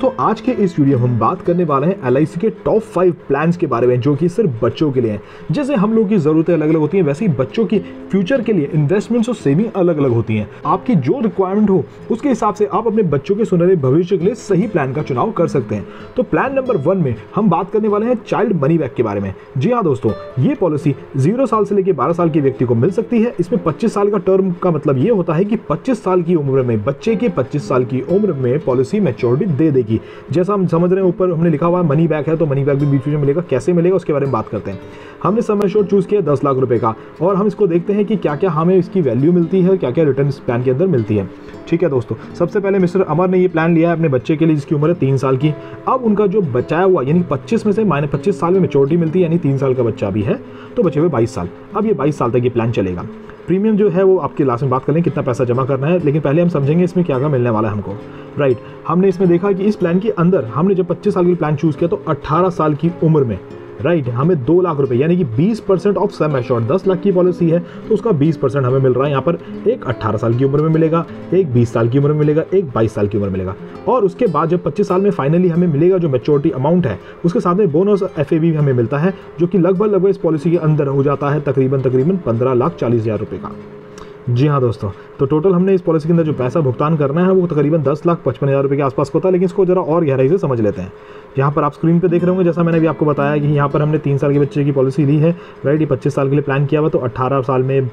दोस्तों आज के इस वीडियो में हम बात करने वाले हैं LIC के टॉप 5 प्लान्स के बारे में जो कि सिर्फ बच्चों के लिए हैं। जैसे हम लोग की ज़रूरतें अलग अलग होती हैं वैसे ही बच्चों की फ्यूचर के लिए इन्वेस्टमेंट्स और सेविंग अलग अलग होती हैं। आपकी जो रिक्वायरमेंट हो उसके हिसाब से आप अपने बच्चों के सुनहरे भविष्य के लिए सही प्लान का चुनाव कर सकते हैं। तो प्लान नंबर 1 में हम बात करने वाले हैं चाइल्ड मनी बैक के बारे में। जी हाँ दोस्तों, ये पॉलिसी 0 साल से लेकर 12 साल के व्यक्ति को मिल सकती है। इसमें 25 साल का टर्म का मतलब ये होता है कि 25 साल की उम्र में बच्चे के 25 साल की उम्र में पॉलिसी मैच्योरिटी दे देगी। जैसा हम समझ रहे हैं ऊपर हमने लिखा हुआ है मनी बैक है, तो मनी बैक भी बीच में मिलेगा। कैसे मिलेगा उसके बारे में बात करते हैं। हमने सम एश्योर्ड चूज किया 10 लाख रुपए का और हम इसको देखते हैं कि क्या क्या हमें इसकी वैल्यू मिलती है, क्या क्या रिटर्न इस प्लान के अंदर मिलती है। ठीक है दोस्तों, सबसे पहले मिस्टर अमर ने ये प्लान लिया है अपने बच्चे के लिए जिसकी उम्र है 3 साल की। अब उनका जो बचाया हुआ यानी 25 में से -25 साल में मैच्योरिटी मिलती है, यानी 3 साल का बच्चा भी है तो बचे हुए 22 साल। अब ये 22 साल तक ये प्लान चलेगा। प्रीमियम जो है वो आपके लास्ट में बात कर लें कितना पैसा जमा करना है, लेकिन पहले हम समझेंगे इसमें क्या क्या मिलने वाला है हमको। राइट, हमने इसमें देखा कि इस प्लान के अंदर हमने जब 25 साल की प्लान चूज किया तो 18 साल की उम्र में राइट हमें 2 लाख रुपए यानी कि 20% ऑफ सम एश्योर्ड। 10 लाख की पॉलिसी है तो उसका 20% हमें मिल रहा है। यहाँ पर एक 18 साल की उम्र में मिलेगा, एक 20 साल की उम्र में मिलेगा, एक 22 साल की उम्र में मिलेगा। और उसके बाद जब 25 साल में फाइनली हमें मिलेगा जो मैच्योरिटी अमाउंट है उसके साथ में बोनस FA भी हमें मिलता है जो कि लगभग इस पॉलिसी के अंदर हो जाता है तकरीबन 15,40,000 रुपये का। जी हाँ दोस्तों, तो टोटल हमने इस पॉलिसी के अंदर जो पैसा भुगतान करना है वो तकरीबन 10,55,000 रुपये के आसपास होता है। लेकिन इसको जरा और गहराई से समझ लेते हैं। यहाँ पर आप स्क्रीन पे देख रहे होंगे जैसा मैंने भी आपको बताया कि यहाँ पर हमने 3 साल के बच्चे की पॉलिसी ली है। राइट, ये 25 साल के लिए प्लान किया हुआ तो 18 साल में,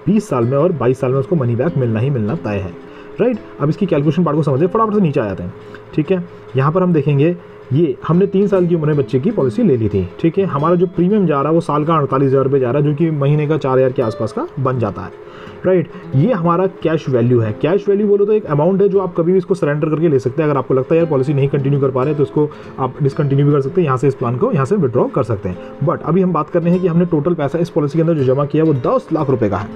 20 साल में और 22 साल में उसको मनी बैक मिलना ही मिलना तय है। राइट, अब इसकी कैलकुलेशन पार्ट को समझे, फटाफट से नीचे आ जाते हैं। ठीक है, यहाँ पर हम देखेंगे ये हमने 3 साल की उम्र में बच्चे की पॉलिसी ले ली थी। ठीक है, हमारा जो प्रीमियम जा रहा है वो साल का 48,000 रुपये जा रहा है जो कि महीने का 4,000 के आसपास का बन जाता है। राइट, ये हमारा कैश वैल्यू है। कैश वैल्यू बोलो तो एक अमाउंट है जो आप कभी भी इसको सरेंडर करके ले सकते हैं। अगर आपको लगता है यार पॉलिसी नहीं कंटिन्यू कर पा रहे तो इसको आप डिसकंटिन्यू भी कर सकते हैं, यहाँ से इस प्लान को यहाँ से विड्रॉ कर सकते हैं। बट अभी हम बात कर रहे हैं कि हमने टोटल पैसा इस पॉलिसी के अंदर जो जमा किया वो 10 लाख रुपये का है।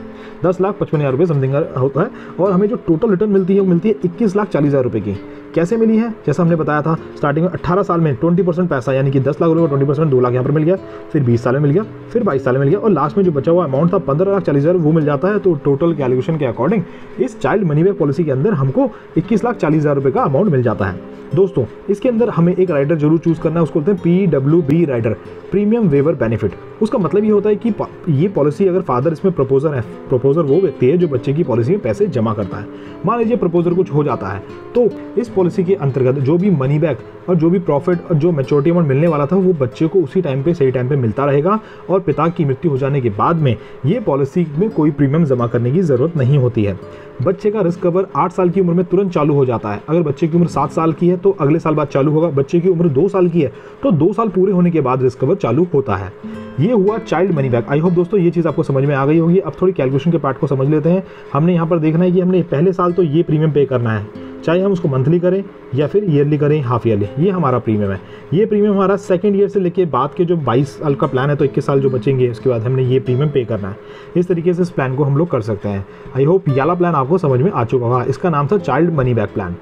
10,55,000 रुपये समथिंग होता है और हमें जो टोटल रिटर्न मिलती है वो मिलती है 21,40,000 रुपये की। कैसे मिली है? जैसा हमने बताया था स्टार्टिंग में 18 साल में 20% पैसा यानी कि 10 लाख रुपये का 20% 2 लाख यहाँ पर मिल गया, फिर 20 साल में मिल गया, फिर 22 साल में मिल गया और लास्ट में जो बचा हुआ अमाउंट था 15,40,000 वो मिल जाता है। तो टोटल कैलकुलेशन के अकॉर्डिंग इस चाइल्ड मनी बैक पॉलिसी के अंदर हमको 21,40,000 रुपये का अमाउंट मिल जाता है। दोस्तों इसके अंदर हमें एक राइडर जरूर चूज करना है, उसको बोलते हैं PWB rider, premium waiver benefit. उसका मतलब ये होता है कि ये पॉलिसी अगर फादर इसमें प्रपोजर है, प्रपोजर वो व्यक्ति है जो बच्चे की पॉलिसी में पैसे जमा करता है। मान लीजिए प्रपोजर कुछ हो जाता है तो इस पॉलिसी के अंतर्गत जो भी मनी बैक और जो भी प्रॉफिट और जो मैच्योरिटी अमाउंट मिलने वाला था वो बच्चे को उसी टाइम पे सही टाइम पे मिलता रहेगा। और पिता की मृत्यु हो जाने के बाद में ये पॉलिसी में कोई प्रीमियम जमा करने की जरूरत नहीं होती है। बच्चे का रिस्क कवर 8 साल की उम्र में तुरंत चालू हो जाता है। अगर बच्चे की उम्र 7 साल की है तो अगले साल बाद चालू होगा। बच्चे की उम्र 2 साल की है तो 2 साल पूरे होने के बाद रिस्क कवर चालू होता है। ये हुआ child money back. I hope दोस्तों ये चीज़ आपको समझ में आ गई होगी। अब थोड़ी कैलकुलेशन के पार्ट को समझ लेते हैं। हमने यहाँ पर देखना है कि हमने पहले साल तो ये प्रीमियम पे करना है, चाहे हम उसको मंथली करें या फिर ईयरली करें, हाफ ईयरली। ये हमारा प्रीमियम है। ये प्रीमियम हमारा सेकंड ईयर से लेके बाद के जो 22 साल का प्लान है तो 21 साल जो बचेंगे उसके बाद हमने ये प्रीमियम पे करना है। इस तरीके से इस प्लान को हम लोग कर सकते हैं। आई होप ये वाला प्लान आपको समझ में आ चुका होगा। इसका नाम था चाइल्ड मनी बैक प्लान।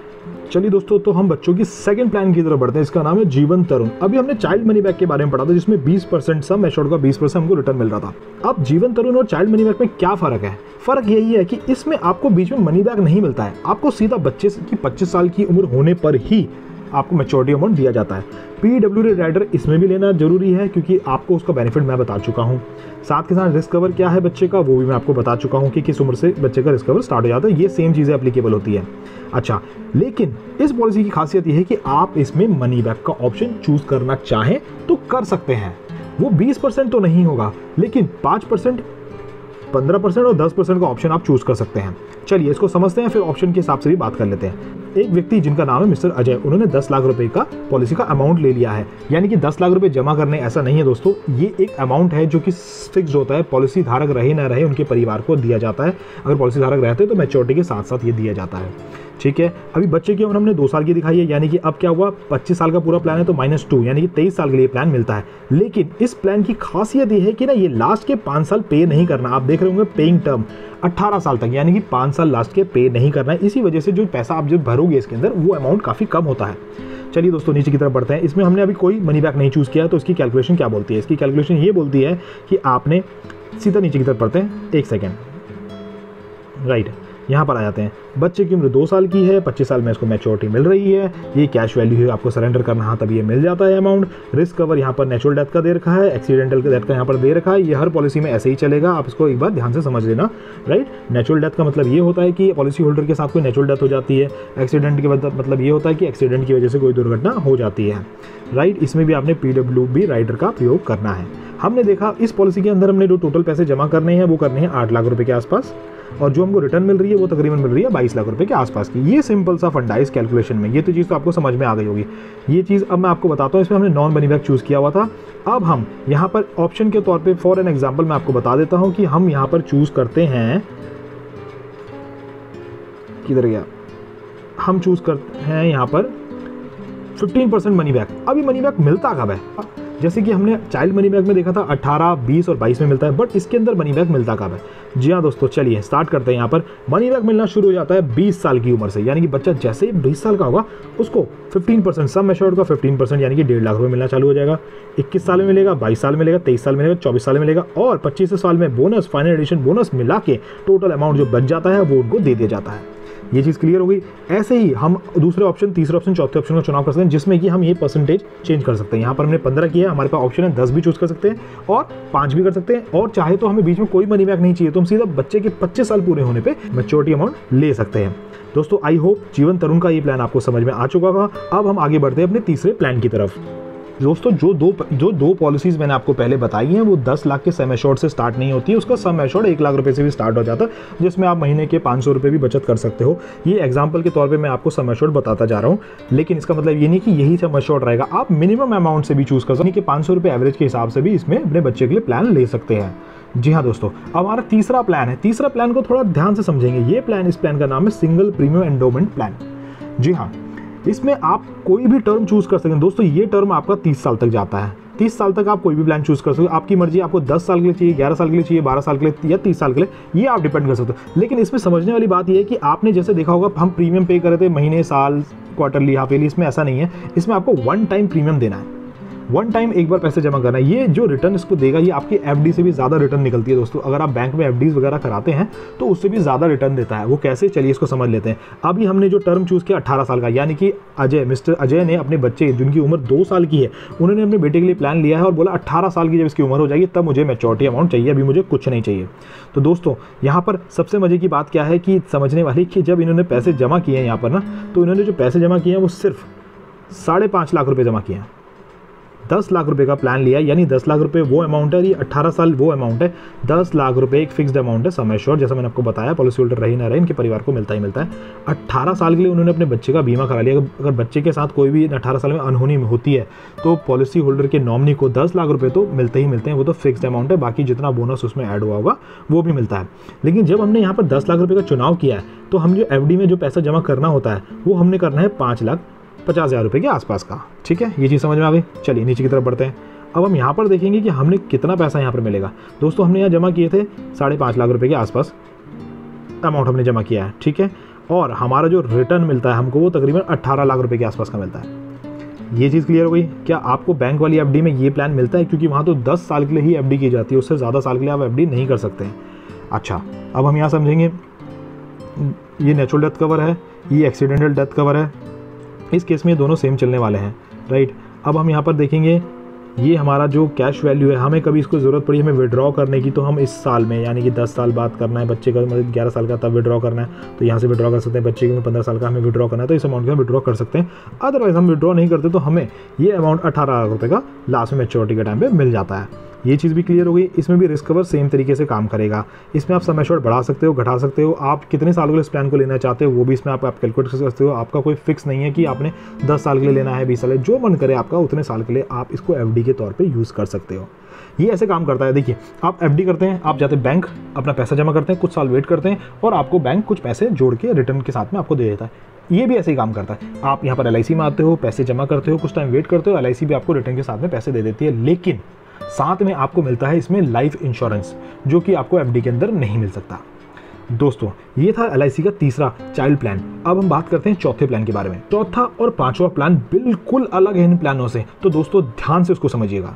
चलिए दोस्तों, तो हम बच्चों की सेकंड प्लान की तरफ बढ़ते हैं। इसका नाम है जीवन तरुण। अभी हमने चाइल्ड मनी बैक के बारे में पढ़ा था जिसमें 20% सम एश्योर्ड का 20% हमको रिटर्न मिल रहा था। अब जीवन तरुण और चाइल्ड मनी बैक में क्या फर्क है? फर्क यही है कि इसमें आपको बीच में मनी बैक नहीं मिलता है, आपको सीधा बच्चे की 25 साल की उम्र होने पर ही आपको मैच्योरिटी अमाउंट दिया जाता है। PWB राइडर इसमें भी लेना जरूरी है क्योंकि आपको उसका बेनिफिट मैं बता चुका हूँ। साथ के साथ रिस्क कवर क्या है बच्चे का वो भी मैं आपको बता चुका हूँ कि किस उम्र से बच्चे का रिस्क कवर स्टार्ट हो जाता है। ये सेम चीज़ें एप्लीकेबल होती है। अच्छा, लेकिन इस पॉलिसी की खासियत ये है कि आप इसमें मनी बैक का ऑप्शन चूज करना चाहें तो कर सकते हैं। वो 20% तो नहीं होगा लेकिन 5%, 15% और 10% का ऑप्शन आप चूज कर सकते हैं। चलिए इसको समझते हैं, फिर ऑप्शन के हिसाब से भी बात कर लेते हैं। एक व्यक्ति जिनका नाम है मिस्टर अजय, उन्होंने 10 लाख रुपए का पॉलिसी का अमाउंट ले लिया है। यानी कि 10 लाख रुपए जमा करने ऐसा नहीं है दोस्तों, ये एक अमाउंट है जो कि फिक्स होता है। पॉलिसी धारक रहे ना रहे उनके परिवार को दिया जाता है। अगर पॉलिसी धारक रहते हैं तो मैच्योरिटी के साथ साथ ये दिया जाता है। ठीक है, अभी बच्चे की उम्र हमने 2 साल की दिखाई है, यानी कि अब क्या हुआ 25 साल का पूरा प्लान है तो -2 यानी कि 23 साल के लिए प्लान मिलता है। लेकिन इस प्लान की खासियत ये है कि ना ये लास्ट के 5 साल पे नहीं करना। आप देख रहे होंगे पेइंग टर्म 18 साल तक, यानी कि 5 साल लास्ट के पे नहीं करना है। इसी वजह से जो पैसा आप जब भरोगे इसके अंदर वो अमाउंट काफ़ी कम होता है। चलिए दोस्तों नीचे की तरफ बढ़ते हैं। इसमें हमने अभी कोई मनी बैक नहीं चूज़ किया तो इसकी कैलकुलेशन क्या बोलती है? इसकी कैलकुलेशन ये बोलती है कि आपने सीधा नीचे की तरफ पढ़ते हैं, 1 सेकेंड। राइट, यहाँ पर आ जाते हैं। बच्चे की उम्र 2 साल की है, 25 साल में इसको मैच्योरिटी मिल रही है, ये कैश वैल्यू है, आपको सरेंडर करना है तब ये मिल जाता है अमाउंट। रिस्क कवर यहाँ पर नेचुरल डेथ का दे रखा है, एक्सीडेंटल डेथ का यहाँ पर दे रखा है। ये हर पॉलिसी में ऐसे ही चलेगा, आप इसको एक बार ध्यान से समझ लेना, राइट। नेचुरल डेथ का मतलब ये होता है कि पॉलिसी होल्डर के साथ कोई नेचुरल डेथ हो जाती है। एक्सीडेंट के मतलब ये होता है कि एक्सीडेंट की वजह से कोई दुर्घटना हो जाती है, राइट। इसमें भी आपने PWB राइडर का प्रयोग करना है। हमने देखा इस पॉलिसी के अंदर हमने जो टोटल पैसे जमा करने हैं वो करने हैं 8 लाख रुपए के आसपास, और जो हमको रिटर्न मिल रही है वो तकरीबन मिल रही है 22 लाख रुपए के आसपास की। ये सिंपल सा फंडा है इस कैलकुलेशन में। ये तो चीज़ तो आपको समझ में आ गई होगी। ये चीज़ अब मैं आपको बताता हूँ, इसमें हमने नॉन मनी बैक चूज़ किया हुआ था। अब हम यहाँ पर ऑप्शन के तौर पर फॉर एन एग्जाम्पल मैं आपको बता देता हूँ कि हम यहाँ पर चूज़ करते हैं, किधर गया, हम चूज़ करते हैं यहाँ पर 15% मनी बैक। अभी मनी बैक मिलता कब है? जैसे कि हमने चाइल्ड मनी बैक में देखा था 18, 20 और 22 में मिलता है, बट इसके अंदर मनी बैक मिलता कब है? जी हाँ दोस्तों, चलिए स्टार्ट करते हैं। यहाँ पर मनी बैक मिलना शुरू हो जाता है 20 साल की उम्र से, यानी कि बच्चा जैसे ही 20 साल का होगा उसको 15% सम एश्योर्ड का 15% यानी कि 1.5 लाख रुपये मिलना चालू हो जाएगा। 21 साल में मिलेगा, 22 साल में मिलेगा, 23 साल में मिलेगा, 24 साल में मिलेगा, और 25 साल में बोनस, फाइनल एडिशन बोनस मिला के टोटल अमाउंट जो बच जाता है वो उनको दे दिया जाता है। ये चीज़ क्लियर हो गई। ऐसे ही हम दूसरे ऑप्शन, तीसरे ऑप्शन, चौथे ऑप्शन का चुनाव कर सकते हैं, जिसमें कि हम ये परसेंटेज चेंज कर सकते हैं। यहाँ पर हमने 15 किया है, हमारे पास ऑप्शन है 10 भी चूज कर सकते हैं और 5 भी कर सकते हैं, और चाहे तो हमें बीच में कोई मनी बैक नहीं चाहिए तो हम सीधा बच्चे के 25 साल पूरे होने पर मैच्योरिटी अमाउंट ले सकते हैं। दोस्तों आई होप जीवन तरुण का ये प्लान आपको समझ में आ चुका होगा। अब हम आगे बढ़ते हैं अपने तीसरे प्लान की तरफ। दोस्तों जो दो पॉलिसीज़ मैंने आपको पहले बताई हैं वो 10 लाख के सम एश्योर्ड से स्टार्ट नहीं होती है, उसका सम एश्योर्ड 1 लाख रुपए से भी स्टार्ट हो जाता है, जिसमें आप महीने के 500 रुपये भी बचत कर सकते हो। ये एग्जांपल के तौर पे मैं आपको सम एश्योर्ड बताता जा रहा हूँ, लेकिन इसका मतलब ये नहीं कि यही सम एश्योर्ड रहेगा। आप मिनिमम अमाउंट से भी चूज़ कर सकते हैं कि 500 रुपये एवरेज के हिसाब से भी इसमें अपने बच्चे के लिए प्लान ले सकते हैं। जी हाँ दोस्तों, अब हमारा तीसरा प्लान है। तीसरा प्लान को थोड़ा ध्यान से समझेंगे। ये प्लान, इस प्लान का नाम है सिंगल प्रीमियम एंडोमेंट प्लान। जी हाँ, इसमें आप कोई भी टर्म चूज कर सकते हैं। दोस्तों ये टर्म आपका 30 साल तक जाता है। 30 साल तक आप कोई भी प्लान चूज कर सकते हो, आपकी मर्जी। आपको 10 साल के लिए चाहिए, 11 साल के लिए चाहिए, 12 साल के लिए या 30 साल के लिए, ये आप डिपेंड कर सकते हो। लेकिन इसमें समझने वाली बात यह है कि आपने जैसे देखा होगा हम प्रीमियम पे कर रहे थे महीने, साल, क्वार्टरली, हाफ ईयरली, इसमें ऐसा नहीं है। इसमें आपको वन टाइम प्रीमियम देना है, वन टाइम एक बार पैसे जमा करना है। ये जो रिटर्न इसको देगा ये आपकी एफडी से भी ज़्यादा रिटर्न निकलती है दोस्तों। अगर आप बैंक में एफडीज वगैरह कराते हैं तो उससे भी ज़्यादा रिटर्न देता है। वो कैसे, चलिए इसको समझ लेते हैं। अभी हमने जो टर्म चूज़ किया 18 साल का, यानी कि मिस्टर अजय ने अपने बच्चे जिनकी उम्र 2 साल की है, उन्होंने अपने बेटे के लिए प्लान लिया है और बोला 18 साल की जब इसकी उम्र हो जाएगी तब मुझे मैच्योरिटी अमाउंट चाहिए, अभी मुझे कुछ नहीं चाहिए। तो दोस्तों यहाँ पर सबसे मजे की बात क्या है कि समझने वाली कि जब इन्होंने पैसे जमा किए हैं यहाँ पर ना, तो इन्होंने जो पैसे जमा किए हैं वो सिर्फ 5.5 लाख रुपये जमा किए हैं। 10 लाख रुपए का प्लान लिया, यानी 10 लाख रुपए वो अमाउंट है, ये 18 साल वो अमाउंट है। 10 लाख रुपए एक फिक्स्ड अमाउंट है, सम एश्योर्ड, जैसा मैंने आपको बताया, पॉलिसी होल्डर रही ना रहे इनके परिवार को मिलता ही मिलता है। 18 साल के लिए उन्होंने अपने बच्चे का बीमा करा लिया। अगर बच्चे के साथ कोई भी 18 साल में अनहोनी होती है तो पॉलिसी होल्डर के नॉमिनी को 10 लाख रुपये तो मिलते ही मिलते हैं, वो तो फिक्स्ड अमाउंट है, बाकी जितना बोनस उसमें ऐड हुआ होगा वो भी मिलता है। लेकिन जब हमने यहाँ पर 10 लाख रुपये का चुनाव किया है तो हम जो एफडी में जो पैसा जमा करना होता है वो हमने करना है 5,50,000 रुपये के आसपास का। ठीक है, ये चीज़ समझ में आ गई। चलिए नीचे की तरफ बढ़ते हैं। अब हम यहाँ पर देखेंगे कि हमने कितना पैसा यहाँ पर मिलेगा। दोस्तों हमने यहाँ जमा किए थे 5.5 लाख रुपए के आसपास अमाउंट हमने जमा किया है, ठीक है, और हमारा जो रिटर्न मिलता है हमको वो तकरीबन 18 लाख रुपए के आसपास का मिलता है। ये चीज़ क्लियर हो गई। क्या आपको बैंक वाली एफडी में ये प्लान मिलता है? क्योंकि वहाँ तो 10 साल के लिए ही एफडी की जाती है, उससे ज़्यादा साल के लिए आप एफडी नहीं कर सकते हैं। अच्छा, अब हम यहाँ समझेंगे, ये नेचुरल डेथ कवर है, ये एक्सीडेंटल डेथ कवर है। इस केस में दोनों सेम चलने वाले हैं, राइट। अब हम यहाँ पर देखेंगे ये हमारा जो कैश वैल्यू है, हमें कभी इसको ज़रूरत पड़ी हमें विड्रॉ करने की तो हम इस साल में, यानी कि 10 साल बाद करना है, बच्चे का मतलब 11 साल का तब विड्रॉ करना है तो यहाँ से विड्रॉ कर सकते हैं। बच्चे के 15 साल का हमें विड्रॉ करना है तो इस अमाउंट का विड्रॉ कर सकते हैं। अदरवाइज हम विड्रॉ नहीं करते तो हमें ये अमाउंट 18 लाख रुपये का लास्ट में मैच्योरिटी के टाइम पर मिल जाता है। ये चीज़ भी क्लियर हो गई। इसमें भी रिस्क कवर सेम तरीके से काम करेगा। इसमें आप सम एश्योर्ड बढ़ा सकते हो, घटा सकते हो, आप कितने सालों के लिए इस प्लान को लेना चाहते हो वो भी इसमें आप कैलकुलेट कर सकते हो। आपका कोई फिक्स नहीं है कि आपने 10 साल के लिए लेना है, 20 साल, जो मन करे आपका उतने साल के लिए आप इसको एफडी के तौर पे यूज़ कर सकते हो। ये ऐसे काम करता है। देखिए, आप एफडी करते हैं, आप जाते हैं बैंक, अपना पैसा जमा करते हैं, कुछ साल वेट करते हैं और आपको बैंक कुछ पैसे जोड़ के रिटर्न के साथ में आपको दे देता है। ये भी ऐसे ही काम करता है। आप यहाँ पर LIC में आते हो, पैसे जमा करते हो, कुछ टाइम वेट करते हो, LIC भी आपको रिटर्न के साथ में पैसे दे देती है, लेकिन साथ में आपको मिलता है इसमें लाइफ इंश्योरेंस, जो कि आपको एफडी के अंदर नहीं मिल सकता। दोस्तों ये था LIC का तीसरा चाइल्ड प्लान। अब हम बात करते हैं चौथे प्लान के बारे में। चौथा और पांचवा प्लान बिल्कुल अलग है इन प्लानों से, तो दोस्तों ध्यान से उसको समझिएगा।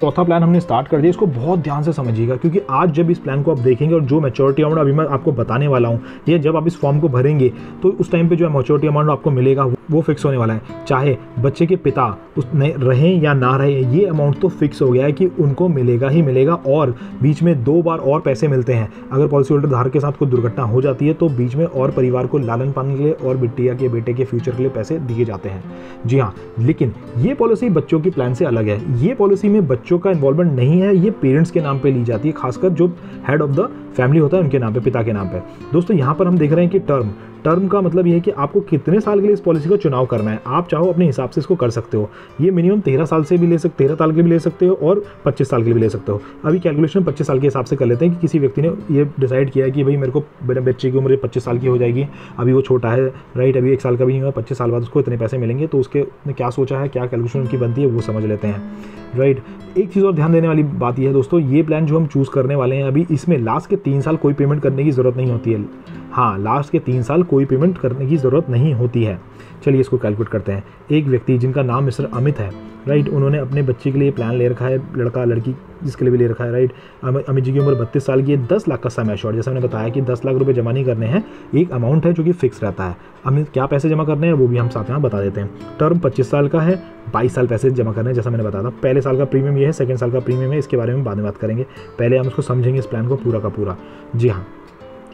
चौथा प्लान हमने स्टार्ट कर दिया, इसको बहुत ध्यान से समझिएगा, क्योंकि आज जब इस प्लान को आप देखेंगे और जो मैच्योरिटी अमाउंट अभी मैं आपको बताने वाला हूँ, ये जब आप इस फॉर्म को भरेंगे तो उस टाइम पे जो मैच्योरिटी अमाउंट आपको मिलेगा वो फिक्स होने वाला है। चाहे बच्चे के पिता उसमें रहें या ना रहें, ये अमाउंट तो फिक्स हो गया है कि उनको मिलेगा ही मिलेगा। और बीच में 2 बार और पैसे मिलते हैं। अगर पॉलिसी होल्डर धारक के साथ कोई दुर्घटना हो जाती है तो बीच में और परिवार को लालन पाने के लिए और बिटिया के बेटे के फ्यूचर के लिए पैसे दिए जाते हैं। जी हाँ, लेकिन ये पॉलिसी बच्चों की प्लान से अलग है। ये पॉलिसी में बच्चों का इन्वॉल्वमेंट नहीं है, ये पेरेंट्स के नाम पे ली जाती है, खासकर जो हेड ऑफ द फैमिली होता है उनके नाम पे, पिता के नाम पे। दोस्तों यहाँ पर हम देख रहे हैं कि टर्म का मतलब ये है कि आपको कितने साल के लिए इस पॉलिसी का चुनाव करना है। आप चाहो अपने हिसाब से इसको कर सकते हो। ये मिनिमम 13 साल से भी ले सकते, 13 साल के भी ले सकते हो और 25 साल के लिए भी ले सकते हो। अभी कैलकुलेशन 25 साल के हिसाब से कर लेते हैं कि किसी व्यक्ति ने ये डिसाइड किया है कि भाई मेरे को मेरे बच्चे की उम्र 25 साल की हो जाएगी, अभी वो छोटा है, राइट, अभी 1 साल का भी नहीं हुआ, 25 साल बाद उसको इतने पैसे मिलेंगे। तो उसके क्या सोचा है, क्या कैलकुलेशन उनकी बनती है, वो समझ लेते हैं, राइट। एक चीज़ और ध्यान देने वाली बात यह है दोस्तों, ये प्लान जो हम चूज़ करने वाले हैं अभी, इसमें लास्ट के 3 साल कोई पेमेंट करने की ज़रूरत नहीं होती है। हाँ, लास्ट के 3 साल कोई पेमेंट करने की ज़रूरत नहीं होती है। चलिए इसको कैलकुलेट करते हैं। एक व्यक्ति जिनका नाम मिस्टर अमित है, राइट, उन्होंने अपने बच्चे के लिए प्लान ले रखा है, लड़का लड़की जिसके लिए भी ले रखा है, राइट। अमित जी की उम्र 32 साल की है, 10 लाख का सम एश्योर्ड, जैसे मैंने बताया कि 10 लाख रुपए जमा नहीं करने हैं, एक अमाउंट है जो कि फिक्स रहता है। अमित क्या पैसे जमा करने हैं वो भी हम साथ में बता देते हैं। टर्म 25 साल का है, 22 साल पैसे जमा करने हैं, जैसा मैंने बताया था। पहले साल का प्रीमियम ये है, सेकंड साल का प्रीमियम है, इसके बारे में बाद में बात करेंगे। पहले हम उसको समझेंगे इस प्लान को पूरा का पूरा। जी हाँ,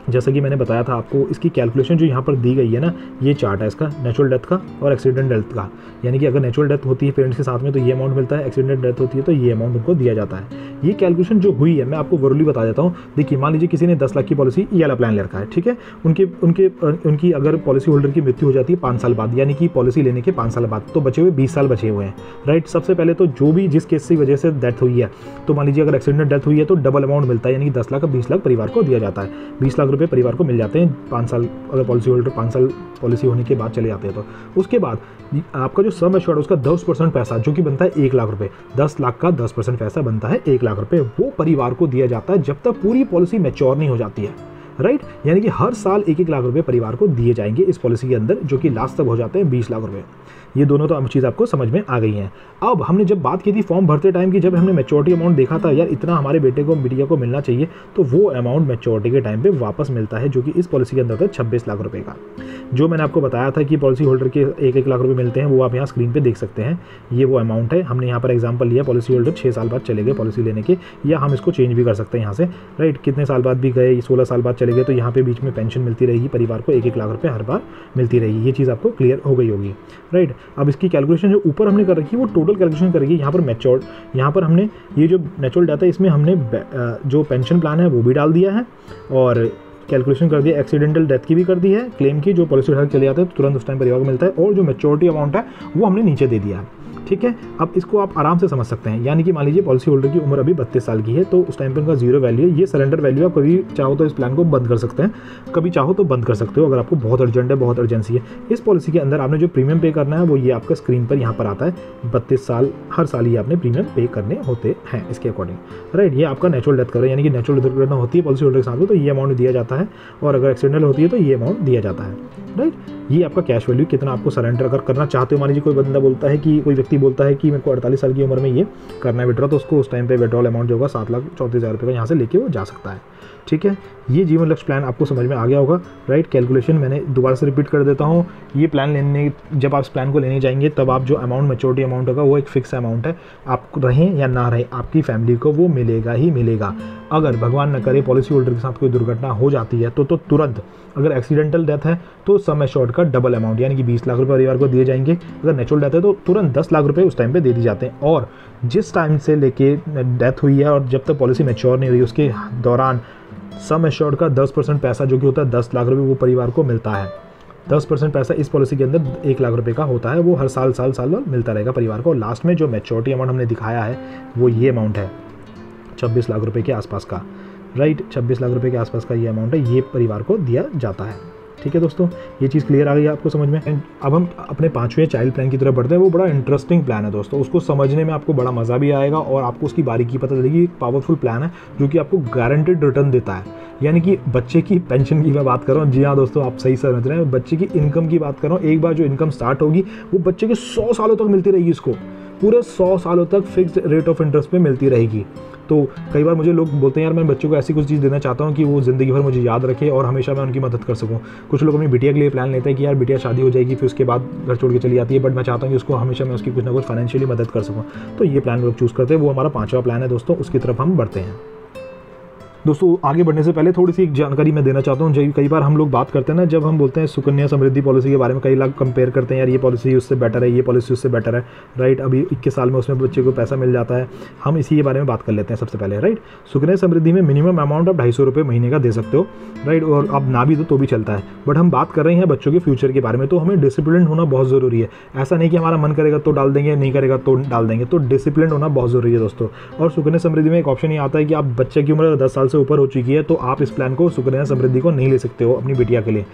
जैसा कि मैंने बताया था आपको, इसकी कैलकुलेशन जो यहाँ पर दी गई है ना, ये चार्ट है इसका नेचुरल डेथ का और एक्सीडेंट डेथ का। यानी कि अगर नेचुरल डेथ होती है पेरेंट्स के साथ में तो ये अमाउंट मिलता है, एक्सीडेंट डेथ होती है तो ये अमाउंट उनको दिया जाता है। ये कैलकुलेशन जो हुई है मैं आपको वरुली बता देता हूँ। देखिए, मान लीजिए किसी ने 10 लाख की पॉलिसी ये वाला प्लान ले रखा है, ठीक है। उनकी अगर पॉलिसी होल्डर की मृत्यु हो जाती है 5 साल बाद, यानी कि पॉलिसी लेने के 5 साल बाद, तो बचे हुए 20 साल बचे हुए हैं, राइट। सबसे पहले तो जो भी जिस केस की वजह से डेथ हुई है, तो मान लीजिए अगर एक्सीडेंट डेथ हुई है तो डबल अमाउंट मिलता है, यानी कि 10 लाख का 20 लाख परिवार को दिया जाता है। 20 लाख रुपये परिवार को मिल जाते हैं 5 साल, अगर पॉलिसी होल्डर 5 साल पॉलिसी होने के बाद चले जाते हैं तो। उसके बाद आपका जो सम एश्योर्ड उसका 10% पैसा जो कि बनता है 1 लाख रुपए, 10 लाख का 10% पैसा बनता है 1 लाख रुपए, वो परिवार को दिया जाता है जब तक पूरी पॉलिसी मैच्योर नहीं हो जाती है, राइट। यानी कि हर साल 1-1 लाख रुपए परिवार को दिए जाएंगे इस पॉलिसी के अंदर, जो कि लास्ट तक हो जाते हैं 20 लाख रुपए। ये दोनों तो चीज़ आपको समझ में आ गई हैं। अब हमने जब बात की थी फॉर्म भरते टाइम की, जब हमने मैच्योरिटी अमाउंट देखा था यार इतना हमारे बेटे को बिटिया को मिलना चाहिए, तो वो अमाउंट मैच्योरिटी के टाइम पे वापस मिलता है, जो कि इस पॉलिसी के अंदर था 26 लाख रुपए का। जो मैंने आपको बताया था कि पॉलिसी होल्डर के 1-1 लाख रुपए मिलते हैं, वो आप यहाँ स्क्रीन पर देख सकते हैं। ये वो अमाउंट है। हमने यहाँ पर एग्जाम्पल लिया, पॉलिसी होल्डर 6 साल बाद चले गए पॉलिसी लेने के, या हम इसको चेंज भी कर सकते हैं यहाँ से, राइट। कितने साल बाद भी गए, 16 साल बाद चले गए, तो यहाँ पे बीच में पेंशन मिलती रहेगी परिवार को, 1-1 लाख रुपए हर बार मिलती रहेगी। ये चीज़ आपको क्लियर हो गई होगी, राइट। अब इसकी कैलकुलेशन जो ऊपर हमने कर रखी है वो टोटल कैलकुलेशन करेगी। यहाँ पर मैच्योर्ड, यहाँ पर हमने ये जो नेचुरल डेथ है इसमें हमने जो पेंशन प्लान है वो भी डाल दिया है और कैलकुलेशन कर दिया, एक्सीडेंटल डेथ की भी कर दी है, क्लेम की, जो पॉलिसी होल्डर चले जाते हैं तो तुरंत उस टाइम परिवार को मिलता है, और जो मैच्योरिटी अमाउंट है वो हमने नीचे दे दिया है, ठीक है। अब इसको आप आराम से समझ सकते हैं। यानी कि मान लीजिए पॉलिसी होल्डर की उम्र अभी 32 साल की है, तो उस टाइम पर उनका 0 वैल्यू है। ये सरेंडर वैल्यू, आप कभी चाहो तो इस प्लान को बंद कर सकते हैं, कभी चाहो तो बंद कर सकते हो अगर आपको बहुत अर्जेंट है, बहुत अर्जेंसी है। इस पॉलिसी के अंदर आपने जो प्रीमियम पे करना है वो ये आपका स्क्रीन पर यहाँ पर आता है, 32 साल हर साल ये आपने प्रीमियम पे करने होते हैं इसके अकॉर्डिंग, राइट। ये आपका नेचुरल डेथ करो, यानी कि नेचुरल दुर्घटना होती है पॉलिसी होल्डर के साथ में, तो ये अमाउंट दिया जाता है, और अगर एक्सीडेंटल होती है तो ये अमाउंट दिया जाता है, राइट। ये आपका कैश वैल्यू कितना आपको सरेंडर अगर करना चाहते हो। मान लीजिए कोई बंदा बोलता है कि, कोई व्यक्ति बोलता है कि मेरे को 48 साल की उम्र में ये करना है विड्रॉ, तो उसको उस टाइम पे विड्रॉल अमाउंट जो होगा 7,34,000 रुपये का यहाँ से लेके वो जा सकता है, ठीक है। ये जीवन लक्ष्य प्लान आपको समझ में आ गया होगा, राइट। कैलकुलेशन मैंने दोबारा से रिपीट कर देता हूँ। ये प्लान लेने, जब आप इस प्लान को लेने जाएंगे तब आप जो अमाउंट मैच्योरिटी अमाउंट होगा वो एक फिक्स अमाउंट है, आप रहें या ना रहें आपकी फैमिली को वो मिलेगा ही मिलेगा। अगर भगवान न करे पॉलिसी होल्डर के साथ कोई दुर्घटना हो जाती है तो तुरंत, अगर एक्सीडेंटल डेथ है तो सम एश्योर्ड का डबल अमाउंट, यानी कि 20 लाख रुपये परिवार को दिए जाएंगे। अगर नेचुरल डेथ है तो तुरंत 10 लाख रुपये उस टाइम पे दे दी जाते हैं। और जिस टाइम से लेके डेथ हुई है और जब तक पॉलिसी मैच्योर नहीं हुई उसके दौरान सम एश्योर्ड का 10% पैसा जो कि होता है 10 लाख रुपये वो परिवार को मिलता है। 10% पैसा इस पॉलिसी के अंदर 1 लाख रुपये का होता है, वो हर साल मिलता रहेगा परिवार को। लास्ट में जो मैच्योरिटी अमाउंट हमने दिखाया है वो ये अमाउंट है 26 लाख रुपये के आसपास का, राइट। 26 लाख रुपये के आसपास का ये अमाउंट है, ये परिवार को दिया जाता है, ठीक है दोस्तों। ये चीज़ क्लियर आ गई है आपको समझ में। अब हम अपने 5वें चाइल्ड प्लान की तरफ बढ़ते हैं। वो बड़ा इंटरेस्टिंग प्लान है दोस्तों, उसको समझने में आपको बड़ा मज़ा भी आएगा और आपको उसकी बारीकी पता चलेगी। एक पावरफुल प्लान है जो कि आपको गारंटेड रिटर्न देता है, यानी कि बच्चे की पेंशन की मैं बात कर रहा हूँ। जी हाँ दोस्तों, आप सही समझ रहे हैं, बच्चे की इनकम की बात कर रहा हूँ। एक बार जो इनकम स्टार्ट होगी वो बच्चे के 100 सालों तक मिलती रहेगी इसको, पूरे 100 सालों तक फिक्स्ड रेट ऑफ इंटरेस्ट पे मिलती रहेगी। तो कई बार मुझे लोग बोलते हैं यार मैं बच्चों को ऐसी कुछ चीज़ देना चाहता हूँ कि वो ज़िंदगी भर मुझे याद रखे और हमेशा मैं उनकी मदद कर सकूँ। कुछ लोग अपनी बिटिया के लिए प्लान लेते हैं कि यार बिटिया शादी हो जाएगी फिर उसके बाद घर छोड़ के चली जाती है, बट मैं चाहता हूँ कि उसको हमेशा मैं उसकी कुछ ना कुछ फाइनेंशियली मदद कर सकूँ। तो ये प्लान लोग चूज़ करते हैं, वो हमारा 5वां प्लान है दोस्तों, उसकी तरफ हम बढ़ते हैं। दोस्तों आगे बढ़ने से पहले थोड़ी सी एक जानकारी मैं देना चाहता हूँ। जब कई बार हम लोग बात करते हैं ना, जब हम बोलते हैं सुकन्या समृद्धि पॉलिसी के बारे में, कई लोग कंपेयर करते हैं यार ये पॉलिसी उससे बेटर है, ये पॉलिसी उससे बेटर है, राइट। अभी 21 साल में उसमें बच्चे को पैसा मिल जाता है। हम इसी के बारे में बात कर लेते हैं सबसे पहले, राइट। सुकन्या समृद्धि में मिनिमम अमाउंट आप 250 रुपये महीने का दे सकते हो, राइट, और अब ना भी दो तो भी चलता है। बट हम बात कर रहे हैं बच्चों के फ्यूचर के बारे में, तो हमें डिसिप्लिन होना बहुत ज़रूरी है। ऐसा नहीं कि हमारा मन करेगा तो डाल देंगे, नहीं करेगा तो डाल देंगे, तो डिसिप्लिन होना बहुत ज़रूरी है दोस्तों। और सुकन्या समृद्धि में एक ऑप्शन ये आता है कि आप बच्चे की उम्र 10 साल से ऊपर हो चुकी है तो आप इस प्लान को, सुकन्या समृद्धि को नहीं ले सकते हो अपनी बिटिया के लिए,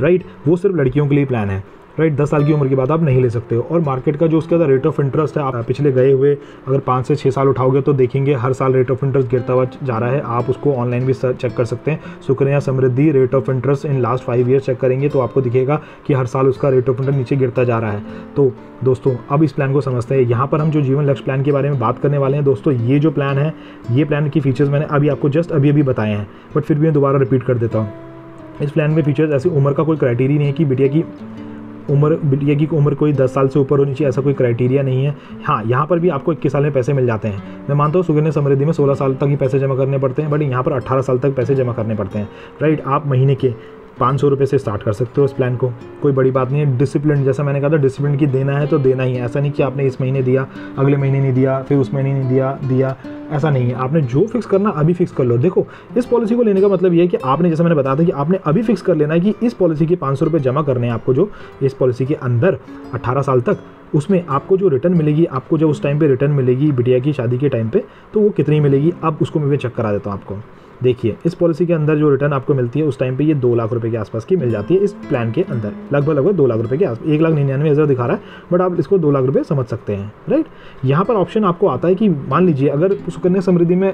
राइट। वो सिर्फ लड़कियों के लिए प्लान है, राइट। 10 साल की उम्र के बाद आप नहीं ले सकते हो। और मार्केट का जो उसके अंदर रेट ऑफ इंटरेस्ट है, आप पिछले गए हुए अगर 5 से 6 साल उठाओगे तो देखेंगे हर साल रेट ऑफ इंटरेस्ट गिरता हुआ जा रहा है। आप उसको ऑनलाइन भी चेक कर सकते हैं, Sukanya Samriddhi rate of interest in last 5 years check करेंगे तो आपको दिखेगा कि हर साल उसका रेट ऑफ इंटरेस्ट नीचे गिरता जा रहा है। तो दोस्तों अब इस प्लान को समझते हैं। यहाँ पर हम जो जीवन लक्ष्य प्लान के बारे में बात करने वाले हैं दोस्तों, ये जो प्लान है, ये प्लान की फीचर्स मैंने अभी आपको जस्ट अभी बताए हैं, बट फिर भी मैं दोबारा रिपीट कर देता हूँ। इस प्लान में फीचर्स ऐसी उम्र का कोई क्राइटेरिया नहीं है कि बिटिया की उम्र कोई 10 साल से ऊपर होनी चाहिए, ऐसा कोई क्राइटेरिया नहीं है। हाँ, यहाँ पर भी आपको 21 साल में पैसे मिल जाते हैं। मैं मानता हूँ सुकन्या समृद्धि में 16 साल तक ही पैसे जमा करने पड़ते हैं, बट यहाँ पर 18 साल तक पैसे जमा करने पड़ते हैं, राइट। आप महीने के 500 रुपये से स्टार्ट कर सकते हो इस प्लान को, कोई बड़ी बात नहीं है। डिसिप्लिन, जैसा मैंने कहा था, डिसिप्लिन की देना है तो देना ही है। ऐसा नहीं कि आपने इस महीने दिया, अगले महीने नहीं दिया, फिर उस महीने नहीं दिया, ऐसा नहीं है। आपने जो फिक्स करना अभी फिक्स कर लो। देखो, इस पॉलिसी को लेने का मतलब ये है कि आपने, जैसे मैंने बताया था, कि आपने अभी फिक्स कर लेना है कि इस पॉलिसी के 500 रुपये जमा करने हैं आपको, जो इस पॉलिसी के अंदर 18 साल तक, उसमें आपको जो रिटर्न मिलेगी, आपको जो उस टाइम पे रिटर्न मिलेगी बिटिया की शादी के टाइम पे, तो वो कितनी मिलेगी, अब उसको मैं चेक करा देता हूँ आपको। देखिए, इस पॉलिसी के अंदर जो रिटर्न आपको मिलती है उस टाइम पे ये 2 लाख रुपए के आसपास की मिल जाती है इस प्लान के अंदर, लगभग 2 लाख रुपए के आसपास। 1,99,000 दिखा रहा है, बट आप इसको 2 लाख रुपए समझ सकते हैं, राइट। यहाँ पर ऑप्शन आपको आता है कि मान लीजिए अगर सुकन्या समृद्धि में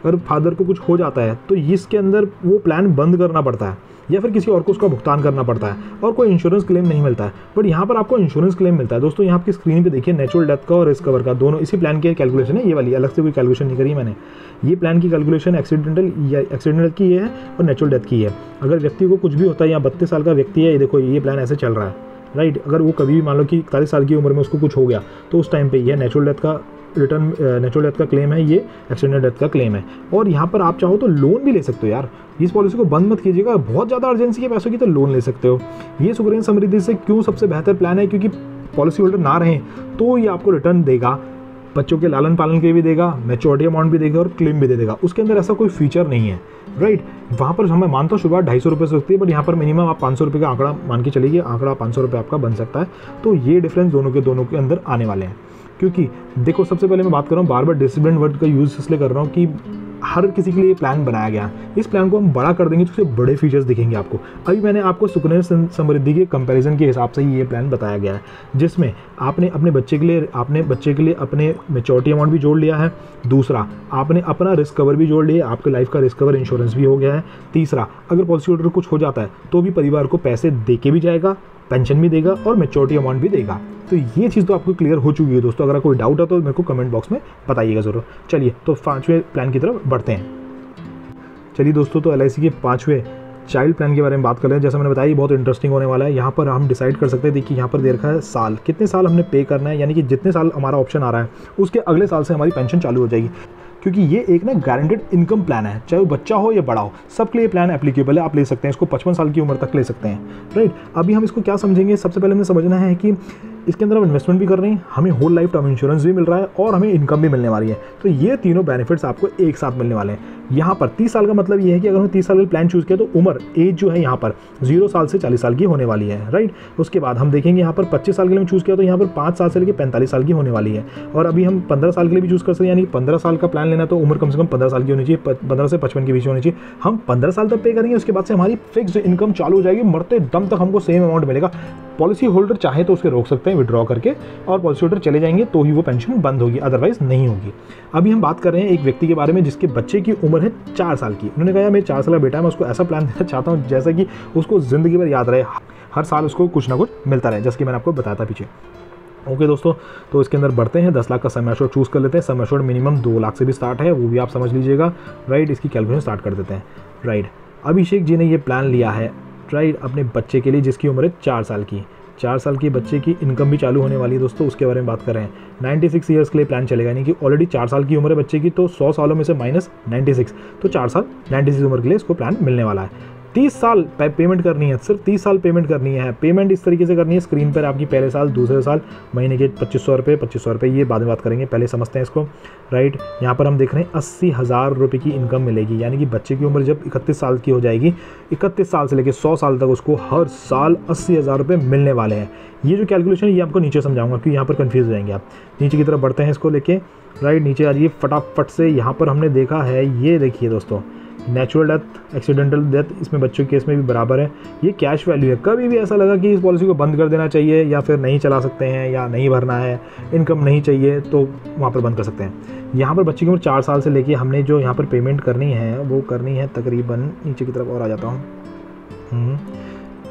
अगर फादर को कुछ हो जाता है तो इसके अंदर वो प्लान बंद करना पड़ता है या फिर किसी और को उसका भुगतान करना पड़ता है और कोई इंश्योरेंस क्लेम नहीं मिलता है। बट यहाँ पर आपको इंश्योरेंस क्लेम मिलता है। दोस्तों यहाँ आपकी स्क्रीन पे देखिए, नेचुरल डेथ का और रिस्क कवर का, दोनों इसी प्लान की कैलकुलेशन है। ये वाली अलग से कोई कैलकुलेशन नहीं करी मैंने। ये प्लान की कैलकुलेशन एक्सीडेंटल की है और नेचुरल डेथ की है। अगर व्यक्ति को कुछ भी होता है, या 32 साल का व्यक्ति है, ये देखो ये प्लान ऐसे चल रहा है, राइट। अगर वो कभी भी मान लो कि 41 साल की उम्र में उसको कुछ हो गया तो उस टाइम पे ये नेचुरल डेथ का रिटर्न, नेचुरल डेथ का क्लेम है, ये एक्सीडेंटल डेथ का क्लेम है। और यहाँ पर आप चाहो तो लोन भी ले सकते हो यार। इस पॉलिसी को बंद मत कीजिएगा, बहुत ज़्यादा अर्जेंसी के पैसों की तो लोन ले सकते हो। ये सुकन्या समृद्धि से क्यों सबसे बेहतर प्लान है, क्योंकि पॉलिसी होल्डर ना रहें तो ये आपको रिटर्न देगा, बच्चों के लालन पालन के भी देगा, मैच्योरिटी अमाउंट भी देगा और क्लेम भी दे देगा। उसके अंदर ऐसा कोई फीचर नहीं है, राइट। वहाँ पर हमें मानता हूँ शुरुआत 250 रुपये से होती है, बट यहाँ पर मिनिमम आप 500 रुपये का आंकड़ा मान के चलिए, आंकड़ा 500 रुपये आपका बन सकता है। तो ये डिफरेंस दोनों के अंदर आने वाले हैं। क्योंकि देखो, सबसे पहले मैं बात कर रहा हूँ, बार बार डिसिप्लिन वर्ड का यूज़ इसलिए कर रहा हूँ कि हर किसी के लिए प्लान बनाया गया। इस प्लान को हम बड़ा कर देंगे तो उससे बड़े फीचर्स दिखेंगे आपको। अभी मैंने आपको सुकन्या समृद्धि के कंपैरिजन के हिसाब से ही ये प्लान बताया गया है, जिसमें आपने अपने बच्चे के लिए अपने मैच्योरिटी अमाउंट भी जोड़ लिया है। दूसरा, आपने अपना रिस्क कवर भी जोड़ लिया, आपके लाइफ का रिस्क कवर इंश्योरेंस भी हो गया है। तीसरा, अगर पॉलिसी होल्डर को कुछ हो जाता है तो भी परिवार को पैसे दे के भी जाएगा, पेंशन भी देगा और मैच्योरिटी अमाउंट भी देगा। तो ये चीज़ तो आपको क्लियर हो चुकी है दोस्तों। अगर कोई डाउट है तो मेरे को कमेंट बॉक्स में बताइएगा ज़रूर। चलिए तो 5वें प्लान की तरफ बढ़ते हैं। चलिए दोस्तों, तो LIC के 5वें चाइल्ड प्लान के बारे में बात कर रहे हैं। जैसा मैंने बताया, ये बहुत इंटरेस्टिंग होने वाला है। यहाँ पर हम डिसाइड कर सकते हैं, देखिए यहाँ पर दे रखा है साल, कितने साल हमने पे करना है, यानी कि जितने साल हमारा ऑप्शन आ रहा है उसके अगले साल से हमारी पेंशन चालू हो जाएगी। क्योंकि ये एक ना गारंटेड इनकम प्लान है, चाहे वो बच्चा हो या बड़ा हो, सबके लिए प्लान एप्लीकेबल है। आप ले सकते हैं इसको, 55 साल की उम्र तक ले सकते हैं, राइट। अभी हम इसको क्या समझेंगे, सबसे पहले हमें समझना है कि इसके अंदर हम इन्वेस्टमेंट भी कर रहे हैं, हमें होल लाइफ टर्म इंश्योरेंस भी मिल रहा है और हमें इनकम भी मिलने वाली है। तो ये तीनों बेनिफिट्स आपको एक साथ मिलने वाले हैं। यहाँ पर 30 साल का मतलब ये है कि अगर हमने 30 साल का प्लान चूज़ किया तो उम्र, एज जो है यहाँ पर 0 साल से 40 साल की होने वाली है, राइट। उसके बाद हम देखेंगे यहाँ पर 25 साल के लिए चूज़ किया तो यहाँ पर 5 साल से लेकर 45 साल की होने वाली है। और अभी हम 15 साल के लिए भी चूज़ कर सकते हैं, यानी 15 साल का प्लान लेना तो उम्र कम से कम 15 साल की होनी चाहिए, 15 से 55 के बीच होनी चाहिए। हम 15 साल तक पे करेंगे, उसके बाद से हमारी फिक्स्ड इनकम चालू हो जाएगी, मरते दम तक हमको सेम अमाउंट मिलेगा। पॉलिसी होल्डर चाहे तो उसके रोक सकते हैं विड्रॉ करके, और पॉलिसी होल्डर चले जाएंगे तो ही वो पेंशन बंद होगी, अदरवाइज नहीं होगी। अभी हम बात कर रहे हैं एक व्यक्ति के बारे में जिसके बच्चे की उम्र है 4 साल की। उन्होंने कहा मेरे 4 साल का बेटा है, मैं उसको ऐसा प्लान देना चाहता हूँ जैसा कि उसको ज़िंदगी भर याद रहे, हर साल उसको कुछ ना कुछ मिलता रहे, जैसे कि मैंने आपको बताया था पीछे। ओके दोस्तों, तो इसके अंदर बढ़ते हैं, 10 लाख का सम एश्योर्ड चूज़ कर लेते हैं। सम एश्योर्ड मिनिमम 2 लाख से भी स्टार्ट है, वो भी आप समझ लीजिएगा, राइट। इसकी कैलकुलेशन स्टार्ट कर देते हैं, राइट। अभिषेक जी ने ये प्लान लिया है, राइट, अपने बच्चे के लिए जिसकी उम्र है 4 साल की। 4 साल के बच्चे की इनकम भी चालू होने वाली है दोस्तों, उसके बारे में बात कर रहे हैं। 96 ईयर्स के लिए प्लान चलेगा, यानी कि ऑलरेडी 4 साल की उम्र है बच्चे की, तो 100 सालों में से माइनस 96, तो 4 साल 96 उम्र के लिए इसको प्लान मिलने वाला है। 30 साल पेमेंट करनी है, सिर्फ 30 साल पेमेंट करनी है। पेमेंट इस तरीके से करनी है, स्क्रीन पर आपकी पहले साल, दूसरे साल महीने के 2500 रुपये, ये बाद में बात करेंगे, पहले समझते हैं इसको, राइट। यहाँ पर हम देख रहे हैं 80,000 रुपये की इनकम मिलेगी, यानी कि बच्चे की उम्र जब 31 साल की हो जाएगी, 31 साल से लेकर 100 साल तक उसको हर साल 80,000 रुपये मिलने वाले हैं। ये जो कैलकुलेशन है ये आपको नीचे समझाऊंगा, क्योंकि यहाँ पर कन्फ्यूज हो जाएंगे आप। नीचे की तरफ बढ़ते हैं इसको लेके, राइट। नीचे आ जाइए फटाफट से। यहाँ पर हमने देखा है, ये देखिए दोस्तों, नेचुरल डेथ, एक्सीडेंटल डेथ, इसमें बच्चों के केस में भी बराबर है। ये कैश वैल्यू है। कभी भी ऐसा लगा कि इस पॉलिसी को बंद कर देना चाहिए या फिर नहीं चला सकते हैं या नहीं भरना है, इनकम नहीं चाहिए, तो वहाँ पर बंद कर सकते हैं। यहाँ पर बच्चे की उम्र 4 साल से लेके हमने जो यहाँ पर पेमेंट करनी है वो करनी है तकरीबन, नीचे की तरफ और आ जाता हूँ,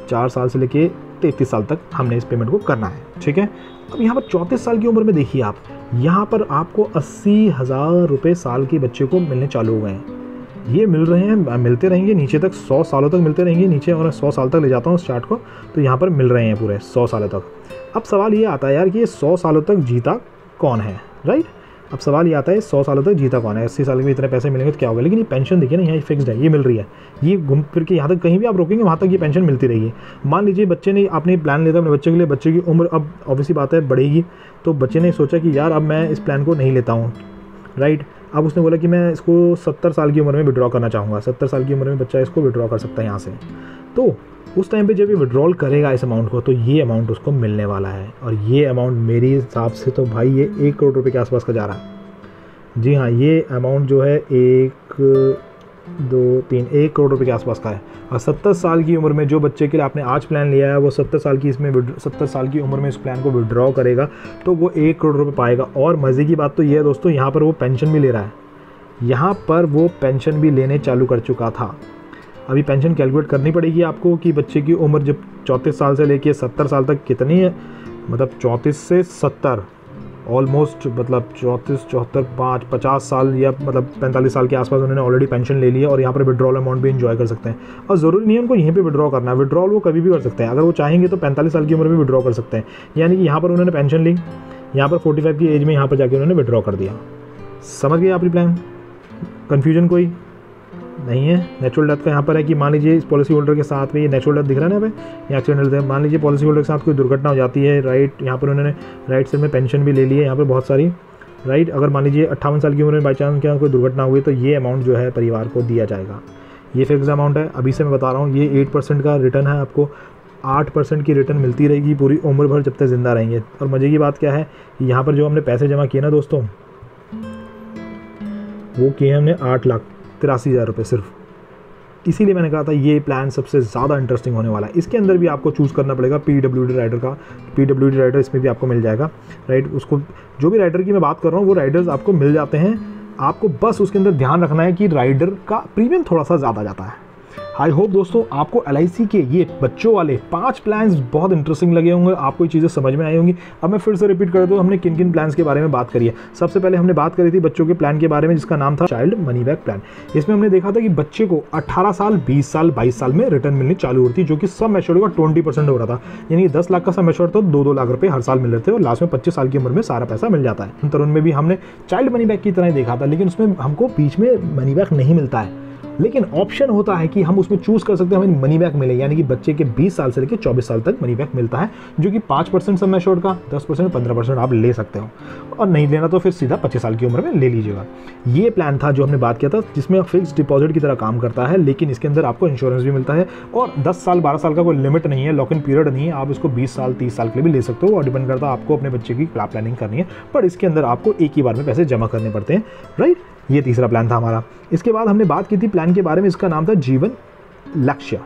4 साल से लेके 33 साल तक हमने इस पेमेंट को करना है, ठीक है। अब यहाँ पर 34 साल की उम्र में देखिए आप, यहाँ पर आपको 80,000 रुपये साल के बच्चे को मिलने चालू हो गए हैं। ये मिल रहे हैं, मिलते रहेंगे नीचे तक, 100 सालों तक मिलते रहेंगे नीचे, और 100 साल तक ले जाता हूँ इस चार्ट को, तो यहाँ पर मिल रहे हैं पूरे 100 सालों तक। अब सवाल ये आता है यार कि ये 100 सालों तक जीता कौन है, राइट। अब सवाल ये आता है 100 सालों तक जीता कौन है, 80 साल में इतने पैसे मिलेंगे तो क्या होगा। लेकिन ये पेंशन देखिए ना, यहाँ फिक्स्ड है, ये मिल रही है, ये घूम फिर के यहाँ तक कहीं भी आप रोकेंगे वहाँ तक ये पेंशन मिलती रहेगी। मान लीजिए बच्चे ने, आपने प्लान लेता अपने बच्चे के लिए, बच्चे की उम्र अब ऑब्वियसली बात है बढ़ेगी, तो बच्चे ने सोचा कि यार अब मैं इस प्लान को नहीं लेता हूँ, राइट। अब उसने बोला कि मैं इसको 70 साल की उम्र में विड्रॉ करना चाहूँगा। 70 साल की उम्र में बच्चा इसको विड्रॉ कर सकता है यहाँ से। तो उस टाइम पे जब ये विड्रॉल करेगा इस अमाउंट को, तो ये अमाउंट उसको मिलने वाला है, और ये अमाउंट मेरे हिसाब से तो भाई ये 1 करोड़ रुपये के आसपास का जा रहा है। जी हाँ, ये अमाउंट जो है 1 2 3 1 करोड़ रुपये के आसपास का है। और 70 साल की उम्र में जो बच्चे के लिए आपने आज प्लान लिया है, वो 70 साल की 70 साल की उम्र में इस प्लान को विड्रॉ करेगा, तो वो 1 करोड़ रुपये पाएगा। और मज़े की बात तो ये है दोस्तों, यहाँ पर वो पेंशन भी ले रहा है, यहाँ पर वो पेंशन भी लेने चालू कर चुका था। अभी पेंशन कैलकुलेट करनी पड़ेगी आपको कि बच्चे की उम्र जब 34 साल से लेके 70 साल तक कितनी है, मतलब 34 से 70 ऑलमोस्ट, मतलब 34 74 5 50 साल या मतलब 45 साल के आसपास उन्होंने ऑलरेडी पेंशन ले ली है, और यहाँ पर विड्रॉल अमाउंट भी एंजॉय कर सकते हैं। और ज़रूरी नहीं है उनको यहीं पे विड्रॉ करना है, विड्रॉल वो कभी भी कर सकते हैं, अगर वो चाहेंगे तो 45 साल की उम्र में विड्रॉ कर सकते हैं। यानी कि यहाँ पर उन्होंने पेंशन ली, यहाँ पर 45 की एज में यहाँ पर जाके उन्होंने विड्रॉ कर दिया। समझ गए आप ये प्लान? कन्फ्यूजन कोई नहीं है। नेचुरल डेथ का यहाँ पर है कि मान लीजिए इस पॉलिसी होल्डर के साथ में, ये नेचुरल डेथ दिख रहा है ना यहाँ पे, ये एक्सीडेंटल डेथ, मान लीजिए पॉलिसी होल्डर के साथ कोई दुर्घटना हो जाती है, राइट। यहाँ पर उन्होंने राइट साइड में पेंशन भी ले ली है, यहाँ पर बहुत सारी, राइट। अगर मान लीजिए 58 साल की उम्र में बाई चांस क्या कोई दुर्घटना हुई, तो ये अमाउंट जो है परिवार को दिया जाएगा। ये फिक्स अमाउंट है, अभी से मैं बता रहा हूँ, ये 8% का रिटर्न है, आपको 8% की रिटर्न मिलती रहेगी पूरी उम्र भर जब तक ज़िंदा रहेंगे। और मज़े की बात क्या है, यहाँ पर जो हमने पैसे जमा किए ना दोस्तों, वो किए हमने 8,83,000 रुपये सिर्फ। इसीलिए मैंने कहा था ये प्लान सबसे ज़्यादा इंटरेस्टिंग होने वाला है। इसके अंदर भी आपको चूज़ करना पड़ेगा PWD राइडर का, PWD राइडर इसमें भी आपको मिल जाएगा, राइट। उसको जो भी राइडर की मैं बात कर रहा हूँ वो राइडर्स आपको मिल जाते हैं, आपको बस उसके अंदर ध्यान रखना है कि राइडर का प्रीमियम थोड़ा सा ज़्यादा जाता है। आई होप दोस्तों आपको LIC के ये बच्चों वाले 5 प्लान्स बहुत इंटरेस्टिंग लगे होंगे, आपको ये चीज़ें समझ में आई होंगी। अब मैं फिर से रिपीट कर दूँ, हमने किन किन प्लान्स के बारे में बात करी है। सबसे पहले हमने बात करी थी बच्चों के प्लान के बारे में, जिसका नाम था चाइल्ड मनी बैक प्लान। इसमें हमने देखा था कि बच्चे को 18 साल 20 साल 22 साल में रिटर्न मिलनी चालू होती, जो कि सम एश्योर्ड का 20% हो रहा था, यानी 10 लाख का सम एश्योर्ड था, 2-2 लाख रुपये हर साल मिल रहे थे, और लास्ट में 25 साल की उम्र में सारा पैसा मिल जाता है। तरुण में भी हमने चाइल्ड मनी बैक की तरह देखा था, लेकिन उसमें हमको बीच में मनी बैक नहीं मिलता है, लेकिन ऑप्शन होता है कि हम उसमें चूज कर सकते हैं हमें मनी बैक मिले, यानी कि बच्चे के 20 साल से लेकर 24 साल तक मनी बैक मिलता है, जो कि 5% सम एश्योर्ड का, 10% 15% आप ले सकते हो, और नहीं लेना तो फिर सीधा 25 साल की उम्र में ले लीजिएगा। ये प्लान था जो हमने बात किया था, जिसमें फिक्स डिपॉजिट की तरह काम करता है, लेकिन इसके अंदर आपको इंश्योरेंस भी मिलता है, और 10 साल 12 साल का कोई लिमिट नहीं है, लॉक इन पीरियड नहीं है, आप इसको 20 साल 30 साल के लिए भी ले सकते हो, और डिपेंड करता है आपको अपने बच्चे की क्या प्लानिंग करनी है, पर इसके अंदर आपको एक ही बार में पैसे जमा करने पड़ते हैं, राइट। ये तीसरा प्लान था हमारा। इसके बाद हमने बात की थी प्लान के बारे में, इसका नाम था जीवन लक्ष्य।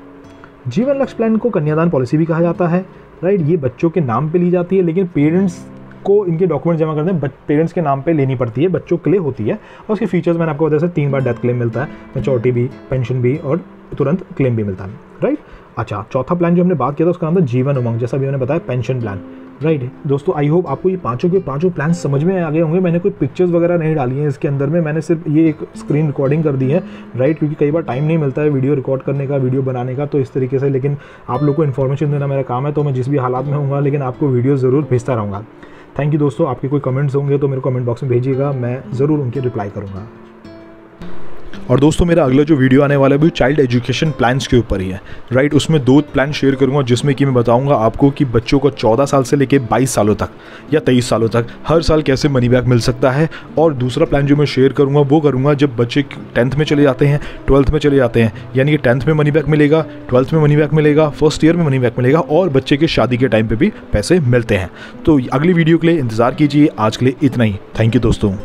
जीवन लक्ष्य प्लान को कन्यादान पॉलिसी भी कहा जाता है, राइट। ये बच्चों के नाम पे ली जाती है, लेकिन पेरेंट्स को इनके डॉक्यूमेंट जमा करते हैं पेरेंट्स के नाम पे लेनी पड़ती है, बच्चों के लिए होती है। और उसके फीचर्स मैंने आपको बताया, 3 बार डेथ क्लेम मिलता है, मैच्योरिटी भी, पेंशन भी, और तुरंत क्लेम भी मिलता है, राइट। अच्छा, चौथा प्लान जो हमने बात किया था उसका नाम था जीवन उमंग, जैसा भी मैंने बताया पेंशन प्लान, राइट दोस्तों, आई होप आपको ये पांचों के पांचों प्लान समझ में आ गए होंगे। मैंने कोई पिक्चर्स वगैरह नहीं डाली हैं इसके अंदर में, मैंने सिर्फ ये एक स्क्रीन रिकॉर्डिंग कर दी है, राइट, क्योंकि कई बार टाइम नहीं मिलता है वीडियो रिकॉर्ड करने का, वीडियो बनाने का, तो इस तरीके से। लेकिन आप लोग को इन्फॉर्मेशन देना मेरा काम है, तो मैं जिस भी हालात में होऊंगा लेकिन आपको वीडियो ज़रूर भेजता रहूँगा। थैंक यू दोस्तों। आपके कोई कमेंट्स होंगे तो मेरे कमेंट बॉक्स में भेजिएगा, मैं ज़रूर उनके रिप्लाई करूँगा। और दोस्तों मेरा अगला जो वीडियो आने वाला है वो चाइल्ड एजुकेशन प्लान्स के ऊपर ही है, राइट। उसमें 2 प्लान शेयर करूंगा जिसमें कि मैं बताऊंगा आपको कि बच्चों को 14 साल से लेकर 22 सालों तक या 23 सालों तक हर साल कैसे मनी बैक मिल सकता है। और दूसरा प्लान जो मैं शेयर करूंगा वो करूंगा जब बच्चे 10th में चले जाते हैं, 12th में चले जाते हैं, यानी कि 10th में मनी बैक मिलेगा, 12th में मनी बैक मिलेगा, फर्स्ट ईयर में मनी बैक मिलेगा, और बच्चे के शादी के टाइम पर भी पैसे मिलते हैं। तो अगली वीडियो के लिए इंतज़ार कीजिए। आज के लिए इतना ही। थैंक यू दोस्तों।